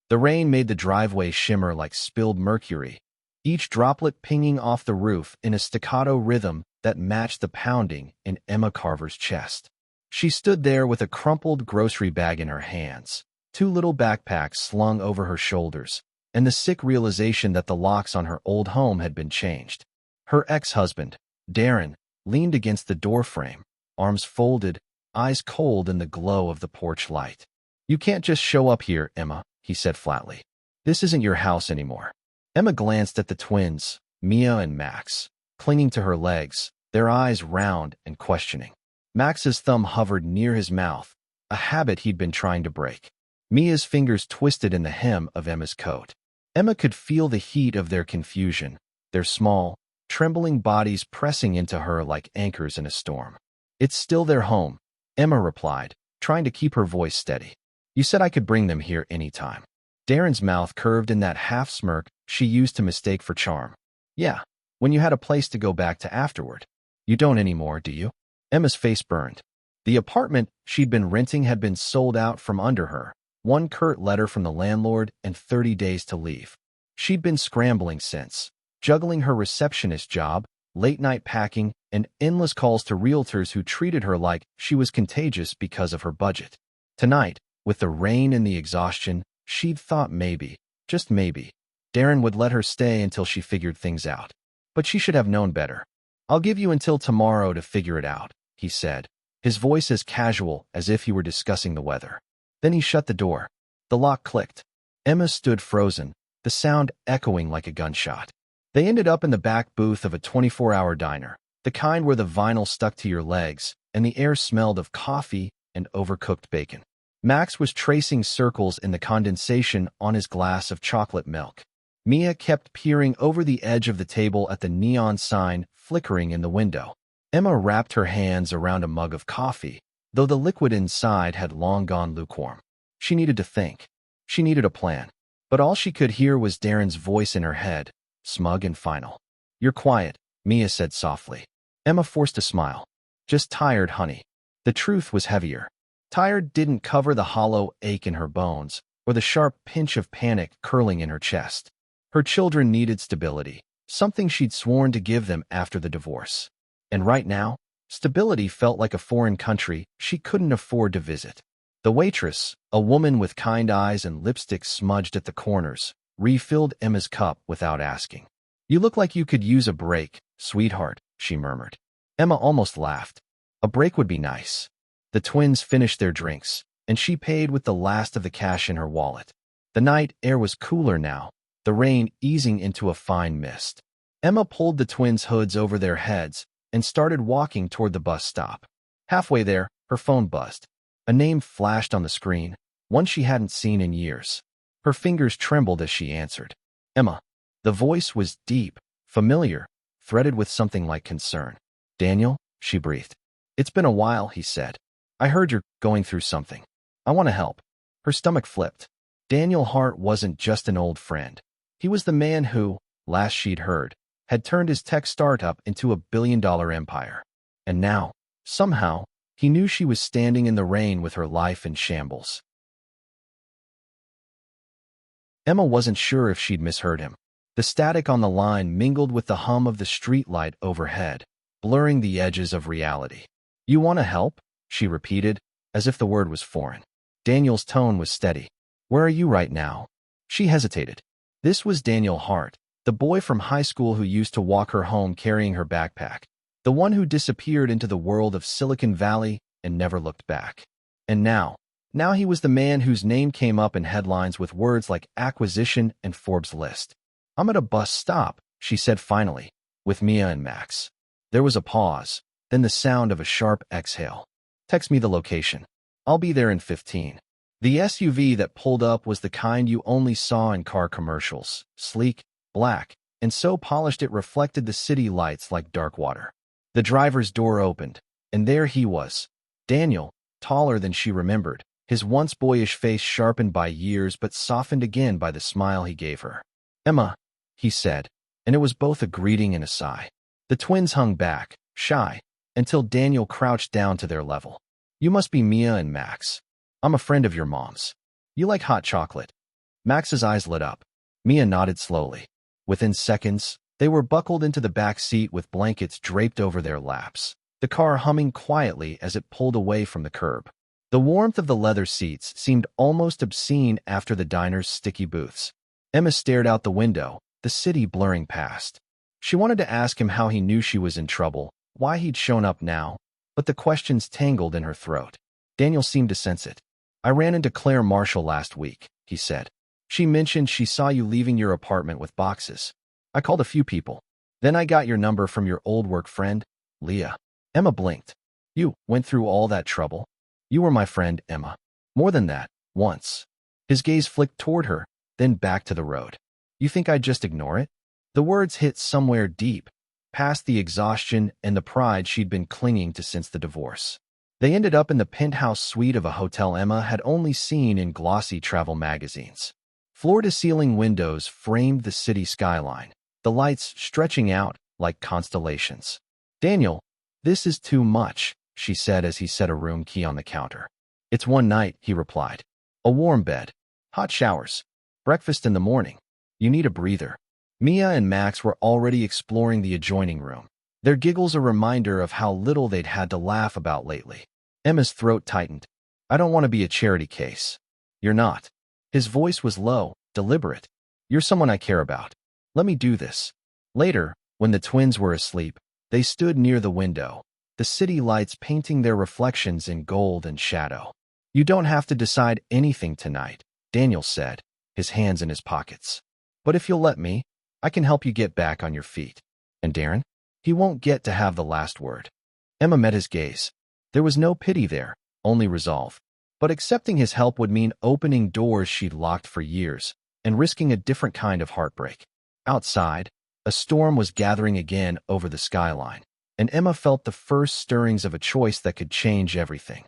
The rain made the driveway shimmer like spilled mercury, each droplet pinging off the roof in a staccato rhythm that matched the pounding in Emma Carver's chest. She stood there with a crumpled grocery bag in her hands, two little backpacks slung over her shoulders, and the sick realization that the locks on her old home had been changed. Her ex-husband, Darren, leaned against the doorframe, arms folded, eyes cold in the glow of the porch light. "You can't just show up here, Emma," he said flatly. "This isn't your house anymore." Emma glanced at the twins, Mia and Max, clinging to her legs, their eyes round and questioning. Max's thumb hovered near his mouth, a habit he'd been trying to break. Mia's fingers twisted in the hem of Emma's coat. Emma could feel the heat of their confusion, their small, trembling bodies pressing into her like anchors in a storm. "It's still their home," Emma replied, trying to keep her voice steady. "You said I could bring them here anytime." Darren's mouth curved in that half-smirk she used to mistake for charm. "Yeah, when you had a place to go back to afterward. You don't anymore, do you?" Emma's face burned. The apartment she'd been renting had been sold out from under her, one curt letter from the landlord and 30 days to leave. She'd been scrambling since, juggling her receptionist job, late-night packing, and endless calls to realtors who treated her like she was contagious because of her budget. Tonight, with the rain and the exhaustion, she'd thought maybe, just maybe, Darren would let her stay until she figured things out. But she should have known better. "I'll give you until tomorrow to figure it out," he said, his voice as casual as if he were discussing the weather. Then he shut the door. The lock clicked. Emma stood frozen, the sound echoing like a gunshot. They ended up in the back booth of a 24-hour diner, the kind where the vinyl stuck to your legs and the air smelled of coffee and overcooked bacon. Max was tracing circles in the condensation on his glass of chocolate milk. Mia kept peering over the edge of the table at the neon sign flickering in the window. Emma wrapped her hands around a mug of coffee, though the liquid inside had long gone lukewarm. She needed to think. She needed a plan. But all she could hear was Darren's voice in her head, smug and final. "You're quiet," Mia said softly. Emma forced a smile. "Just tired, honey." The truth was heavier. Tired didn't cover the hollow ache in her bones or the sharp pinch of panic curling in her chest. Her children needed stability, something she'd sworn to give them after the divorce. And right now, stability felt like a foreign country she couldn't afford to visit. The waitress, a woman with kind eyes and lipstick smudged at the corners, refilled Emma's cup without asking. "You look like you could use a break, sweetheart," she murmured. Emma almost laughed. A break would be nice. The twins finished their drinks, and she paid with the last of the cash in her wallet. The night air was cooler now, the rain easing into a fine mist. Emma pulled the twins' hoods over their heads and started walking toward the bus stop. Halfway there, her phone buzzed. A name flashed on the screen, one she hadn't seen in years. Her fingers trembled as she answered. "Emma." The voice was deep, familiar, threaded with something like concern. "Daniel," she breathed. "It's been a while," he said. "I heard you're going through something. I want to help." Her stomach flipped. Daniel Hart wasn't just an old friend. He was the man who, last she'd heard, had turned his tech startup into a billion-dollar empire. And now, somehow, he knew she was standing in the rain with her life in shambles. Emma wasn't sure if she'd misheard him. The static on the line mingled with the hum of the streetlight overhead, blurring the edges of reality. "You want to help?" she repeated, as if the word was foreign. Daniel's tone was steady. "Where are you right now?" She hesitated. This was Daniel Hart, the boy from high school who used to walk her home carrying her backpack, the one who disappeared into the world of Silicon Valley and never looked back. And now he was the man whose name came up in headlines with words like acquisition and Forbes list. "I'm at a bus stop," she said finally, "with Mia and Max." There was a pause, then the sound of a sharp exhale. "Text me the location. I'll be there in 15. The SUV that pulled up was the kind you only saw in car commercials, sleek, black, and so polished it reflected the city lights like dark water. The driver's door opened, and there he was, Daniel, taller than she remembered, his once boyish face sharpened by years but softened again by the smile he gave her. "Emma," he said, and it was both a greeting and a sigh. The twins hung back, shy, until Daniel crouched down to their level. "You must be Mia and Max. I'm a friend of your mom's. You like hot chocolate." Max's eyes lit up. Mia nodded slowly. Within seconds, they were buckled into the back seat with blankets draped over their laps, the car humming quietly as it pulled away from the curb. The warmth of the leather seats seemed almost obscene after the diner's sticky booths. Emma stared out the window, the city blurring past. She wanted to ask him how he knew she was in trouble, why he'd shown up now, but the questions tangled in her throat. Daniel seemed to sense it. "I ran into Claire Marshall last week," he said. "She mentioned she saw you leaving your apartment with boxes. I called a few people. Then I got your number from your old work friend, Leah." Emma blinked. "You went through all that trouble? You were my friend, Emma. More than that, once." His gaze flicked toward her, then back to the road. "You think I'd just ignore it?" The words hit somewhere deep, past the exhaustion and the pride she'd been clinging to since the divorce. They ended up in the penthouse suite of a hotel Emma had only seen in glossy travel magazines. Floor-to-ceiling windows framed the city skyline, the lights stretching out like constellations. "Daniel, this is too much," she said as he set a room key on the counter. "It's one night," he replied. "A warm bed, hot showers, breakfast in the morning. You need a breather." Mia and Max were already exploring the adjoining room, their giggles a reminder of how little they'd had to laugh about lately. Emma's throat tightened. "I don't want to be a charity case." "You're not." His voice was low, deliberate. "You're someone I care about. Let me do this." Later, when the twins were asleep, they stood near the window, the city lights painting their reflections in gold and shadow. "You don't have to decide anything tonight," Daniel said, his hands in his pockets. "But if you'll let me, I can help you get back on your feet. And Darren? He won't get to have the last word." Emma met his gaze. There was no pity there, only resolve. But accepting his help would mean opening doors she'd locked for years and risking a different kind of heartbreak. Outside, a storm was gathering again over the skyline, and Emma felt the first stirrings of a choice that could change everything.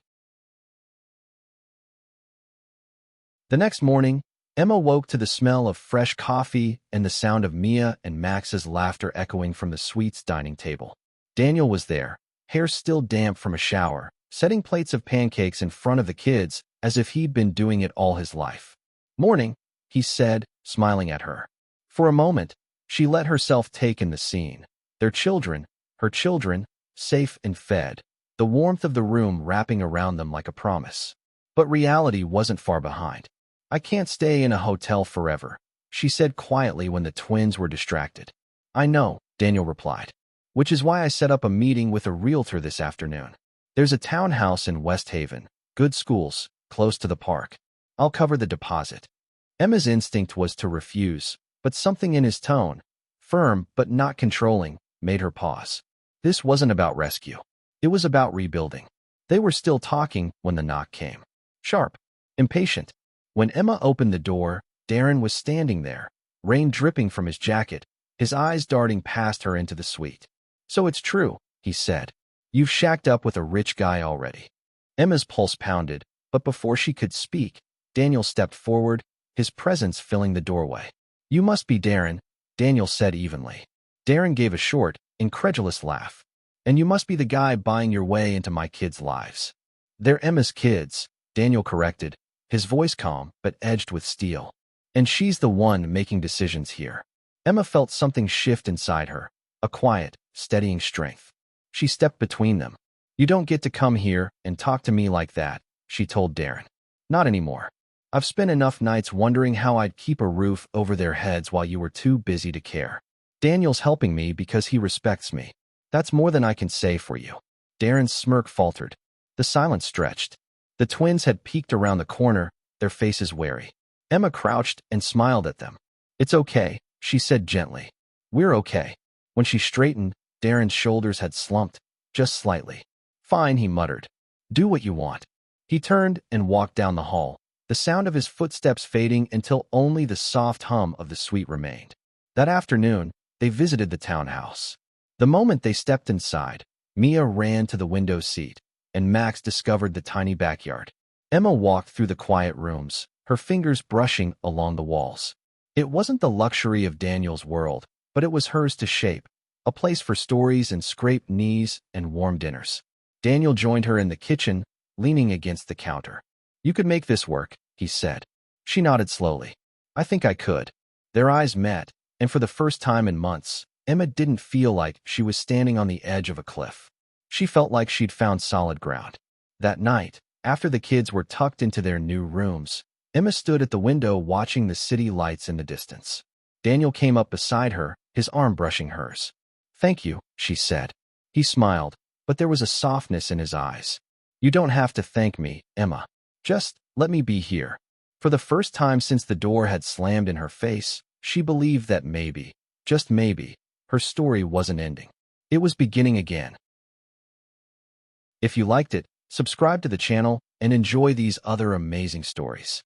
The next morning, Emma woke to the smell of fresh coffee and the sound of Mia and Max's laughter echoing from the suite's dining table. Daniel was there, hair still damp from a shower, setting plates of pancakes in front of the kids as if he'd been doing it all his life. "Morning," he said, smiling at her. For a moment, she let herself take in the scene. Their children, her children, safe and fed, the warmth of the room wrapping around them like a promise. But reality wasn't far behind. "I can't stay in a hotel forever," she said quietly when the twins were distracted. "I know," Daniel replied. "Which is why I set up a meeting with a realtor this afternoon. There's a townhouse in West Haven, good schools, close to the park. I'll cover the deposit." Emma's instinct was to refuse, but something in his tone, firm but not controlling, made her pause. This wasn't about rescue. It was about rebuilding. They were still talking when the knock came. Sharp, impatient. When Emma opened the door, Darren was standing there, rain dripping from his jacket, his eyes darting past her into the suite. "So it's true," he said. "You've shacked up with a rich guy already." Emma's pulse pounded, but before she could speak, Daniel stepped forward, his presence filling the doorway. "You must be Darren," Daniel said evenly. Darren gave a short, incredulous laugh. "And you must be the guy buying your way into my kids' lives." "They're Emma's kids," Daniel corrected, his voice calm but edged with steel. "And she's the one making decisions here." Emma felt something shift inside her, a quiet, steadying strength. She stepped between them. "You don't get to come here and talk to me like that," she told Darren. "Not anymore. I've spent enough nights wondering how I'd keep a roof over their heads while you were too busy to care. Daniel's helping me because he respects me. That's more than I can say for you." Darren's smirk faltered. The silence stretched. The twins had peeked around the corner, their faces wary. Emma crouched and smiled at them. "It's okay," she said gently. "We're okay." When she straightened, Darren's shoulders had slumped, just slightly. "Fine," he muttered. "Do what you want." He turned and walked down the hall, the sound of his footsteps fading until only the soft hum of the suite remained. That afternoon, they visited the townhouse. The moment they stepped inside, Mia ran to the window seat, and Max discovered the tiny backyard. Emma walked through the quiet rooms, her fingers brushing along the walls. It wasn't the luxury of Daniel's world, but it was hers to shape, a place for stories and scraped knees and warm dinners. Daniel joined her in the kitchen, leaning against the counter. "You could make this work," he said. She nodded slowly. I think I could. Their eyes met, and for the first time in months, Emma didn't feel like she was standing on the edge of a cliff. She felt like she'd found solid ground. That night, after the kids were tucked into their new rooms, Emma stood at the window watching the city lights in the distance. Daniel came up beside her, his arm brushing hers. "Thank you," she said. He smiled, but there was a softness in his eyes. "You don't have to thank me, Emma. Just let me be here." For the first time since the door had slammed in her face, she believed that maybe, just maybe, her story wasn't ending. It was beginning again. If you liked it, subscribe to the channel and enjoy these other amazing stories.